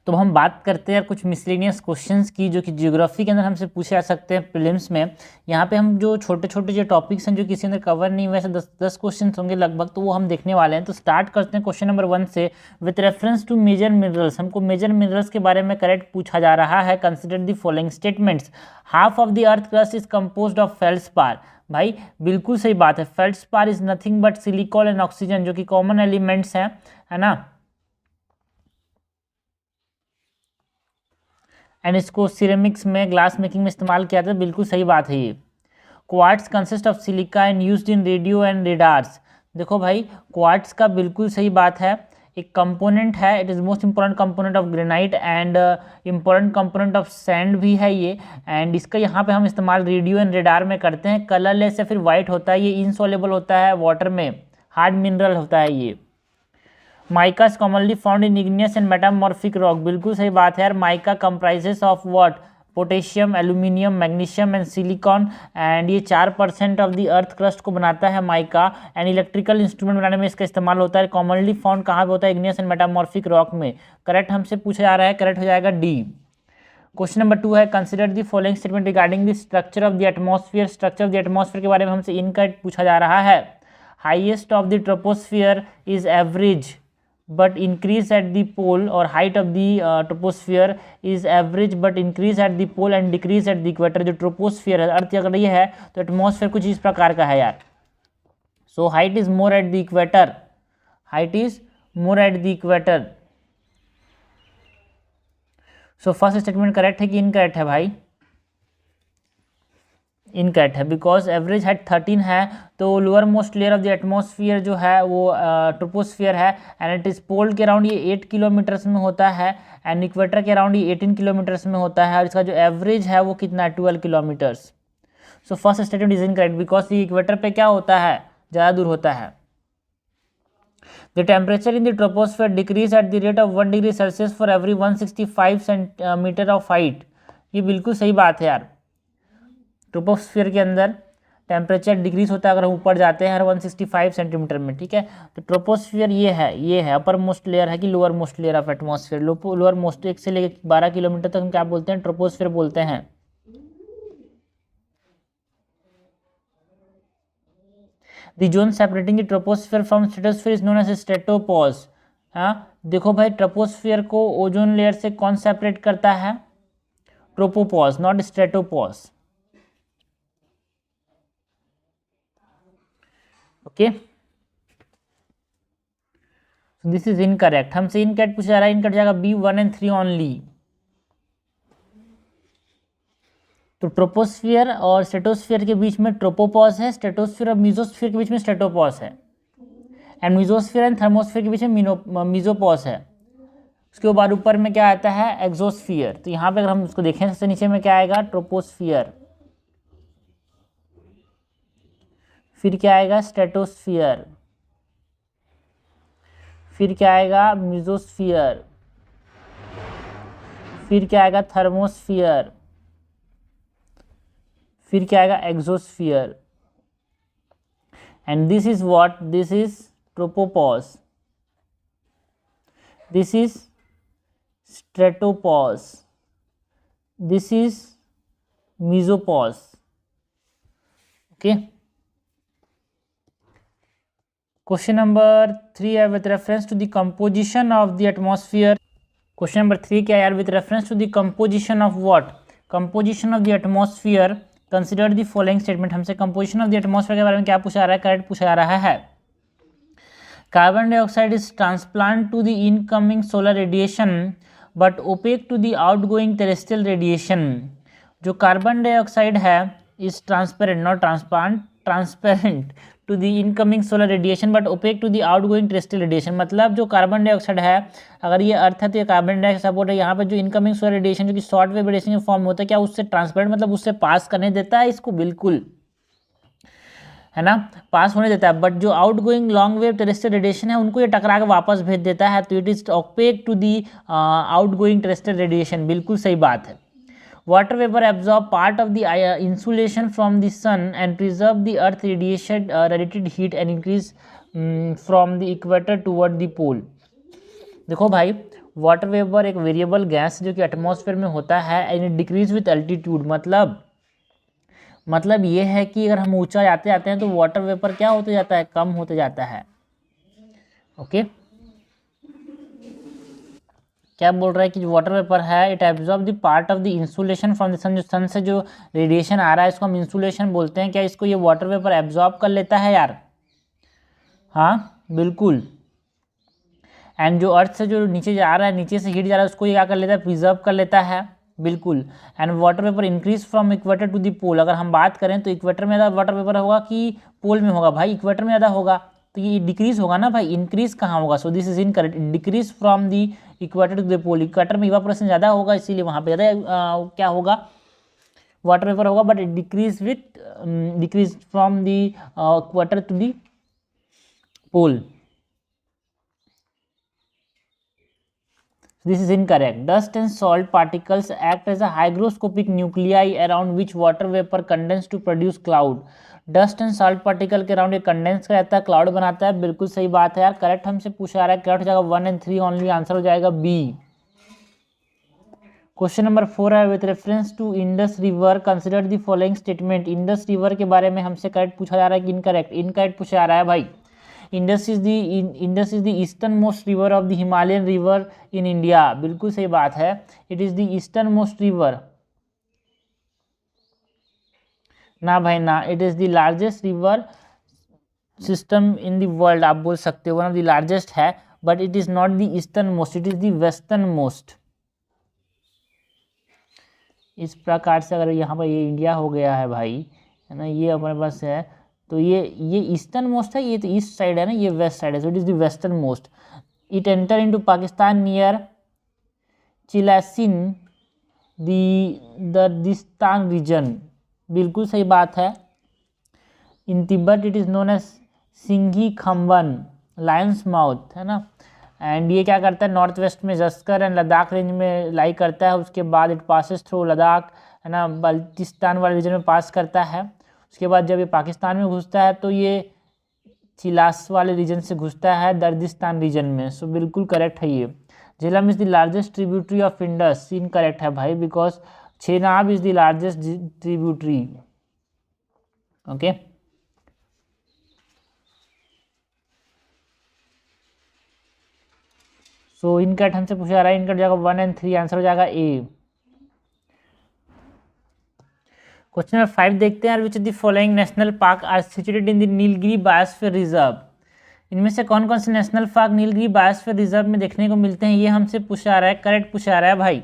तो हम बात करते हैं कुछ मिसलेनियस क्वेश्चंस की, जो कि ज्योग्राफी के अंदर हमसे पूछे जा सकते हैं प्रीलिम्स में। यहाँ पे हम जो छोटे छोटे जो टॉपिक्स हैं जो किसी अंदर कवर नहीं हुए, ऐसे 10 क्वेश्चन होंगे लगभग, तो वो हम देखने वाले हैं। तो स्टार्ट करते हैं क्वेश्चन नंबर 1 से। With reference to major minerals, हमको मेजर मिनरल्स के बारे में करेक्ट पूछा जा रहा है। Consider the following statements. Half of the earth crust is composed of feldspar. भाई बिल्कुल सही बात है। Feldspar is nothing but silicon and oxygen, जो कि कॉमन एलिमेंट्स हैं, है ना। एंड इसको सिरेमिक्स में, ग्लास मेकिंग में इस्तेमाल किया था। बिल्कुल सही बात है ये। Quartz consist of silica and used in radio and radars. देखो भाई, क्वार्ट्स का बिल्कुल सही बात है, एक कंपोनेंट है। It is most important component of granite and important component of sand भी है ये। एंड इसका यहाँ पे हम इस्तेमाल रेडियो एंड रेडार में करते हैं। कलरलेस या फिर वाइट होता है ये, इनसॉल्युबल होता है वाटर में, हार्ड मिनरल होता है ये। Mica is commonly found in igneous and metamorphic rock. बिल्कुल सही बात है यार। Mica comprises of what? Potassium, aluminium, magnesium and silicon. And ये 4% ऑफ द अर्थ क्रस्ट को बनाता है माइका। एंड इलेक्ट्रिकल इंस्ट्रूमेंट बनाने में इसका इस्तेमाल होता है। कॉमनली फाउंड कहाँ पे होता है? इग्नियस एंड मेटामॉर्फिक रॉक में। करेक्ट हमसे पूछा जा रहा है, करेक्ट हो जाएगा डी। क्वेश्चन नंबर 2 है, consider the following statement regarding the structure of the atmosphere. Structure of the atmosphere के बारे में हमसे इनकरेक्ट पूछा जा रहा है। Highest of the troposphere is average but increase at the pole, or height of the troposphere is average but increase at the pole and decrease at the equator। जो troposphere है, अर्थ अगर ये है तो एटमॉस्फेयर कुछ इस प्रकार का है यार। so height is more at the equator, height is more at the equator। so first statement correct है कि इनकरेक्ट है भाई? इनकरेक्ट है, बिकॉज एवरेज हाइट 13 है। तो lower most layer of the atmosphere जो है वो ट्रोपोस्फियर है। एंड इट इज पोल के अराउंड ये 8 किलोमीटर्स में होता है, एंड इक्वेटर के अराउंड ये 18 किलोमीटर्स में होता है। और इसका जो एवरेज है वो कितना है? 12 kilometres. So first statement is incorrect, because ये इक्वेटर पे क्या होता है? ज़्यादा दूर होता है। The temperature in the troposphere decrease at the rate of 1 degree Celsius for every 165 centimetre of height. ये बिल्कुल सही बात है यार। ट्रोपोस्फियर के अंदर टेम्परेचर डिक्रीज होता है अगर हम ऊपर जाते हैं हर 165 सेंटीमीटर में, ठीक है। तो ट्रोपोस्फियर ये है अपर मोस्ट लेयर है कि lower most layer of atmosphere? Lower most, 1 से लेकर 12 किलोमीटर तक हम क्या बोलते हैं? ट्रोपोस्फियर बोलते हैं। The zone separating the troposphere from stratosphere is known as stratopause. हाँ देखो भाई, ट्रोपोस्फियर को ओजोन लेयर से कौन सेपरेट करता है? Tropopause, not stratopause. Okay, so this is incorrect. हमसे इनकरेक्ट पूछा जा रहा है, इनकरेक्ट जाएगा बी 1 and 3 ओनली। तो ट्रोपोस्फियर और स्ट्रेटोस्फियर के बीच में ट्रोपोपॉज है, स्ट्रेटोस्फियर और मीजोस्फियर के बीच में स्ट्रेटोपॉज है, एंड मीजोस्फियर एंड थर्मोस्फियर के बीच में मीजोपॉज है। उसके बाद ऊपर में क्या आता है? एक्सोस्फियर। तो यहाँ पे अगर हम उसको देखें सबसे नीचे में क्या आएगा? ट्रोपोस्फियर। फिर क्या आएगा? स्ट्रेटोस्फियर। फिर क्या आएगा? मीजोस्फियर। फिर क्या आएगा? थर्मोस्फियर। फिर क्या आएगा? Exosphere. And this is what? This is tropopause, this is stratopause, this is mesopause. Okay, question number 3 है, with reference to the composition of the atmosphere. Question number 3 क्या है यार? With reference to the composition of what? Composition of the atmosphere consider the following statement. हमसे composition of the atmosphere के बारे में क्या पूछा जा रहा है? करेक्ट पूछा जा रहा है। Carbon dioxide is transplant to the incoming solar radiation but opaque to the outgoing terrestrial radiation. जो कार्बन डाइऑक्साइड है is transparent, not transplant, transparent to the incoming solar radiation but opaque to the outgoing terrestrial radiation. मतलब जो carbon dioxide है, अगर ये अर्थ है तो ये कार्बन डाइऑक्साइड सपोर्ट है। यहाँ पे जो इनकमिंग सोलर रेडिएशन जो कि शॉर्ट वेव रेडिएशन के फॉर्म में होता है, क्या उससे ट्रांसपेरेंट, मतलब उससे पास करने देता है इसको? बिल्कुल, है ना, पास होने देता है। बट जो out going long wave terrestrial radiation है उनको ये टकरा के वापस भेज देता है। तो it is opaque to the out going terrestrial radiation. बिल्कुल सही बात है। Water vapour absorb part of the insulation from the sun and preserve the earth radiation radiated heat and increase from the equator toward the pole. देखो भाई, water vapour एक variable gas जो कि atmosphere में होता है and it decrease with altitude, मतलब ये है कि अगर हम ऊंचा जाते जाते हैं तो वाटर वेपर क्या होते जाता है, कम होते जाता है। ओके, क्या बोल रहा है कि जो वाटर वेपर है it absorb the part of the insulation from the sun, जो सन से जो रेडिएशन आ रहा है इसको हम इंसुलेशन बोलते हैं। क्या इसको ये वाटर वेपर एब्जॉर्ब कर लेता है यार? हाँ बिल्कुल। एंड जो अर्थ से जो नीचे जा रहा है, नीचे से हीट जा रहा है, उसको ये क्या कर लेता है, प्रिजर्व कर लेता है। बिल्कुल। And water vapour increase from equator to the pole, अगर हम बात करें तो इक्वेटर में ज़्यादा वाटर वेपर होगा कि पोल में होगा? भाई इक्वेटर में ज़्यादा होगा, तो ये डिक्रीज होगा ना भाई, इंक्रीज कहाँ होगा? So this is incorrect, decrease from the equator to the pole. Equator में इवापोरेशन ज़्यादा होगा इसीलिए वहाँ पे ज़्यादा क्या होगा, वाटर वेपर होगा, but decrease from the equator to the pole. This is incorrect. Dust and salt particles act as a hygroscopic nuclei around which water vapor condense to produce cloud. Dust and salt particle के around ये condense रहता है, cloud बनाता है। बिल्कुल सही बात है यार, करेक्ट हमसे पूछा आ रहा है, करेक्ट हो जाएगा 1 and 3 ओनली, आंसर हो जाएगा बी। क्वेश्चन नंबर 4 है, with reference to Indus river consider the following statement. Indus river के बारे में हमसे करेक्ट पूछा जा रहा है कि इनकरेक्ट? इनकरेक्ट पूछा जा रहा है भाई। Indus is the eastern most river of the Himalayan river in India, बिल्कुल सही बात है, it is the eastern most river. ना भाई ना, it is the largest river system in the world, आप बोल सकते हो वन ऑफ द लार्जेस्ट है, but it is not the eastern most, it is the western most. इस प्रकार से अगर यहाँ पर ये इंडिया हो गया है भाई, है ना, ये अपने पास है, तो ये ईस्टर्न मोस्ट है, ये तो ईस्ट साइड है ना, ये वेस्ट साइड है, so it is the western most. It enter into Pakistan near Chilas in Dardistan region, बिल्कुल सही बात है। In Tibet it is known as Singhi Khamban, lion's mouth, है ना। एंड ये क्या करता है, नॉर्थ वेस्ट में जस्कर एंड लद्दाख रेंज में लाई करता है, उसके बाद इट पासिस थ्रू लद्दाख, है ना, बल्टिस्तान वाले रीजन में पास करता है। उसके बाद जब ये पाकिस्तान में घुसता है तो ये चिलास वाले रीजन से घुसता है दर्दिस्तान रीजन में। सो बिल्कुल करेक्ट है ये। Jhelum is the largest tributary of Indus, incorrect है भाई, because Chenab is the largest tributary. Okay, so incorrect हमसे पूछा रहा है, इनकरेक्ट जाएगा 1 and 3, आंसर हो जाएगा ए। क्वेश्चन नंबर 5 देखते हैं, which of the following national park are situated in the Nilgiri biosphere reserve. इनमें से कौन कौन से national park Nilgiri biosphere reserve में देखने को मिलते हैं, ये हमसे पूछा आ रहा है, करेक्ट पूछा आ रहा है भाई।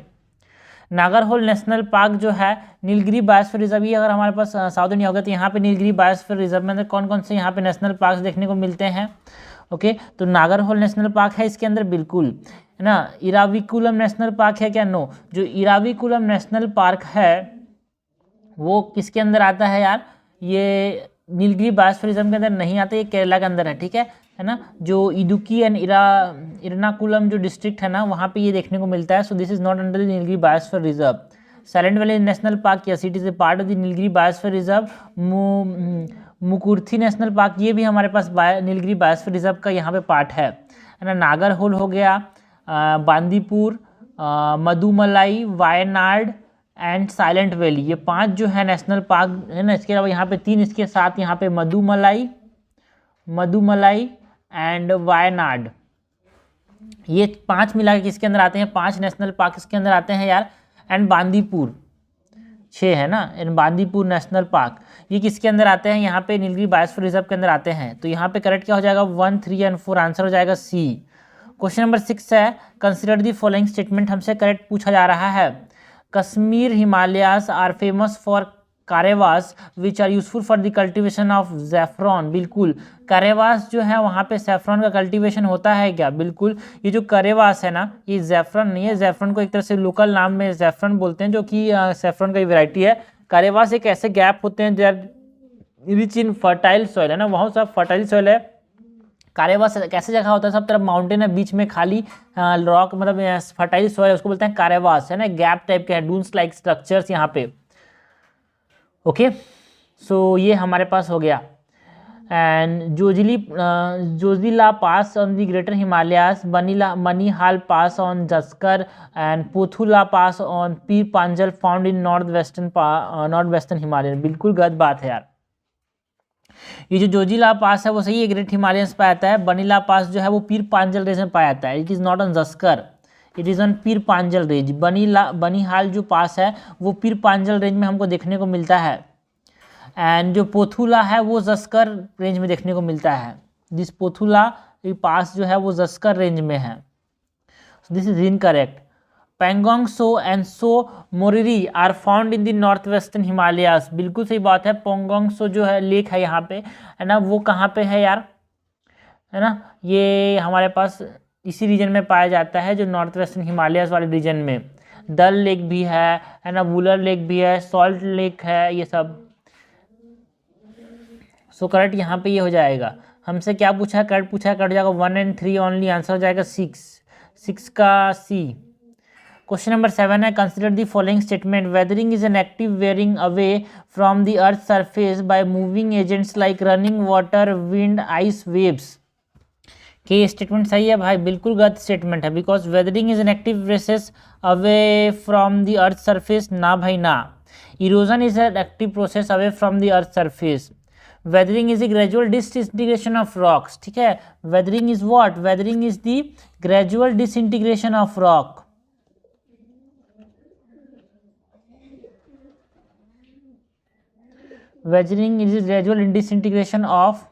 नागरहोल नेशनल पार्क जो है नीलगिरी बायोस्फीयर रिजर्व, ये अगर हमारे पास साउथ इंडिया होगा तो यहाँ पे नीलगिरी बायोस्फीयर रिजर्व में अंदर कौन कौन से यहाँ पे नेशनल पार्क देखने को मिलते हैं। ओके, तो नागरहोल नेशनल पार्क है इसके अंदर, बिल्कुल, है ना। इराविकुलम नेशनल पार्क है क्या? नो। जो इराविकुलम नेशनल पार्क है वो किसके अंदर आता है यार, ये नीलगिरी बायोस्फीयर रिजर्व के अंदर नहीं आता, ये केरला के अंदर है, ठीक है ना। जो इडुक्की एंड इरनाकुलम जो डिस्ट्रिक्ट है ना, वहाँ पे ये देखने को मिलता है। सो this is not under the Nilgiri biosphere reserve. Silent valley national park, yes it is a part of the Nilgiri biosphere reserve. Mukurthi national park, ये भी हमारे पास नीलगिरी बायोस्फीयर रिजर्व का यहाँ पे पार्ट है ना। नागरहोल हो गया, Bandipur, Mudumalai, Wayanad and Silent Valley, ये 5 जो है नेशनल पार्क है ना। इसके अलावा यहाँ पे 3 इसके साथ यहाँ पे मधुमलाई एंड वायनाड, ये 5 मिला के किसके अंदर आते हैं, 5 नेशनल पार्क इसके अंदर आते हैं यार। एंड बांदीपुर 6 है ना, एंड बांदीपुर नेशनल पार्क, ये किसके अंदर आते हैं, यहाँ पे नीलगिरी बायोस्फीयर रिजर्व के अंदर आते हैं। तो यहाँ पे करेक्ट क्या हो जाएगा, 1, 3 एंड 4, आंसर हो जाएगा सी। क्वेश्चन नंबर 6 है, कंसिडर द फॉलोइंग स्टेटमेंट, हमसे करेक्ट पूछा जा रहा है। Kashmir Himalayas are famous for karewas which are useful for the cultivation of saffron, बिल्कुल। कारेवास जो है वहाँ पे सैफ़रॉन का कल्टिवेशन होता है क्या? बिल्कुल। ये जो कारेवास है ना, ये ज़ैफ़रॉन नहीं है, ज़ैफ़रॉन को एक तरह से लोकल नाम में ज़ैफ़रॉन बोलते हैं, जो कि सैफ़रॉन का वैरायटी है। कारेवास एक ऐसे गैप होते हैं जो रिच इन फर्टाइल सॉइल, है ना, वहाँ सब फर्टाइल सॉइल है। कारेवास कैसे जगह होता है, सब तरफ माउंटेन है, बीच में खाली रॉक, मतलब फर्टाइल सॉइल है, उसको बोलते हैं कारेवास, है ना। गैप टाइप के हैं, डून्स लाइक स्ट्रक्चर्स यहाँ पे। ओके, सो ये हमारे पास हो गया। and Jozila Pass on the Greater Himalayas, Manihal Pass on Jaskar, and Pothula Pass on Pir Panjal found in northwestern Himalaya। बिल्कुल गलत बात है यार। ये जो जोजिला पास है वो सही है, ग्रेट हिमालयंस पाया जाता है। बनीला पास जो है वो पीर पांजल रेंज में पाया जाता है। It is not on Zanskar, it is on Pir Panjal range. Banihal जो पास है वो पीर पांजल रेंज में हमको देखने को मिलता है, एंड जो पोथुला है वो जस्कर रेंज में देखने को मिलता है। दिस पोथुला पास जो है वो जस्कर रेंज में है। This is incorrect. Pangong Tso and Tso Moriri are found in the north western Himalayas. बिल्कुल सही बात है। पोंगोंग सो जो है लेक है यहाँ पे, है ना, वो कहाँ पे है यार, है ना, ये हमारे पास इसी रीजन में पाया जाता है, जो नॉर्थ वेस्टर्न हिमालयास वाले रीजन में। डल लेक भी है ना, वुलर लेक भी है, सॉल्ट लेक है, ये सब। सो करेक्ट यहाँ पे ये हो जाएगा। हमसे क्या पूछा है, करेक्ट पूछा है, करेक्ट हो जाएगा 1 and 3 ओनली। आंसर हो जाएगा 6 का सी। क्वेश्चन नंबर 7 है, consider the following statement. Weathering is an active wearing away from the earth surface by moving agents like running water, wind, ice, waves. कि ये स्टेटमेंट सही है भाई? बिल्कुल गलत स्टेटमेंट है, because weathering is an active process away from the earth surface. ना भाई ना। Erosion is an active process away from the earth surface. Weathering is the gradual disintegration of rocks. ठीक है, weathering is what? Weathering is the gradual disintegration of rock. Weathering is the gradual disintegration of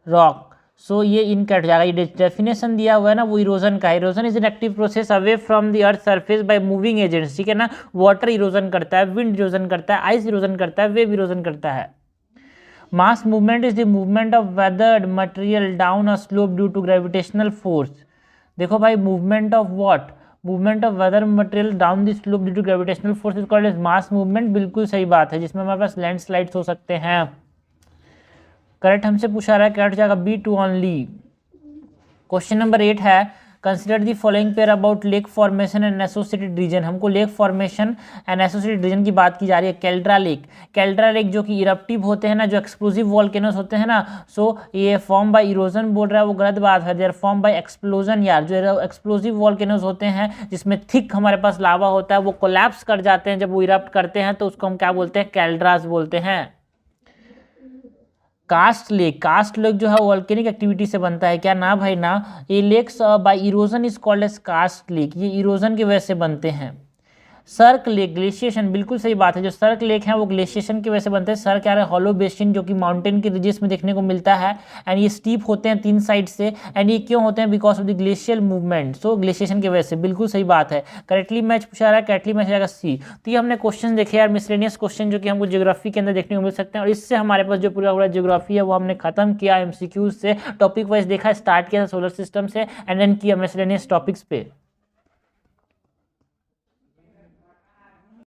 rock. So ये incorrect जाएगा। ये definition दिया हुआ है ना वो इरोजन का। Erosion is an active process away from the earth surface by moving agents. ठीक है ना, वाटर इरोजन करता है, विंड इरोजन करता है, आइस इरोजन करता है, वेव इरोजन करता है। Mass movement is the movement of weathered material down a slope due to gravitational force. देखो भाई, movement of what? Movement of weather material down the slope due to gravitational force is called as mass movement. बिल्कुल सही बात है, जिसमें हमारे पास landslides हो सकते हैं। करेक्ट हमसे पूछा रहा है, करेक्ट जाएगा B2 ओनली। क्वेश्चन नंबर 8 है, consider the following pair about lake formation and associated region. हमको lake formation and associated region की बात की जा रही है। केल्ड्रा लेक जो कि इरप्टिव होते हैं ना, जो एक्सप्लोजिव वॉल्केनोस होते हैं ना, सो ये फॉर्म बाय इरोजन बोल रहा है, वो गलत बात है। They are form by explosion यार। जो एक्सप्लोजिव वॉल्केनोस होते हैं जिसमें थिक हमारे पास लावा होता है, वो कोलैप्स कर जाते हैं जब वो इरप्ट करते हैं, तो उसको हम क्या बोलते हैं? कैल्ड्रास बोलते हैं। कास्ट लेक जो है वॉल्केनिक एक्टिविटी से बनता है क्या? ना भाई ना। ये lakes by erosion is called as karst lake. ये इरोजन की वजह से बनते हैं। सर्क लेक ग्लेशिएशन, बिल्कुल सही बात है। जो सर्क लेक है वो ग्लेशिएशन की वजह से बनते हैं। सर्क यार हॉलो बेसिन, जो कि माउंटेन के रिजेस में देखने को मिलता है, एंड ये स्टीप होते हैं 3 साइड से, एंड ये क्यों होते हैं? Because of the glacial movement. So glaciation की वजह से। बिल्कुल सही बात है। करेक्टली मैच पूछा रहा है, करेक्टली मैच जाएगा सी। तो ये हमने क्वेश्चन देखे यार, मिसलेनियस क्वेश्चन, जो कि हमको ज्योग्राफी के अंदर देखने को मिल सकते हैं। और इससे हमारे पास जो पूरा ज्योग्राफी है वो हमने खत्म किया। MCQ से टॉपिक वाइज देखा, स्टार्ट किया सोलर सिस्टम से, एंड देन किया मिसलेनियस टॉपिक्स पे।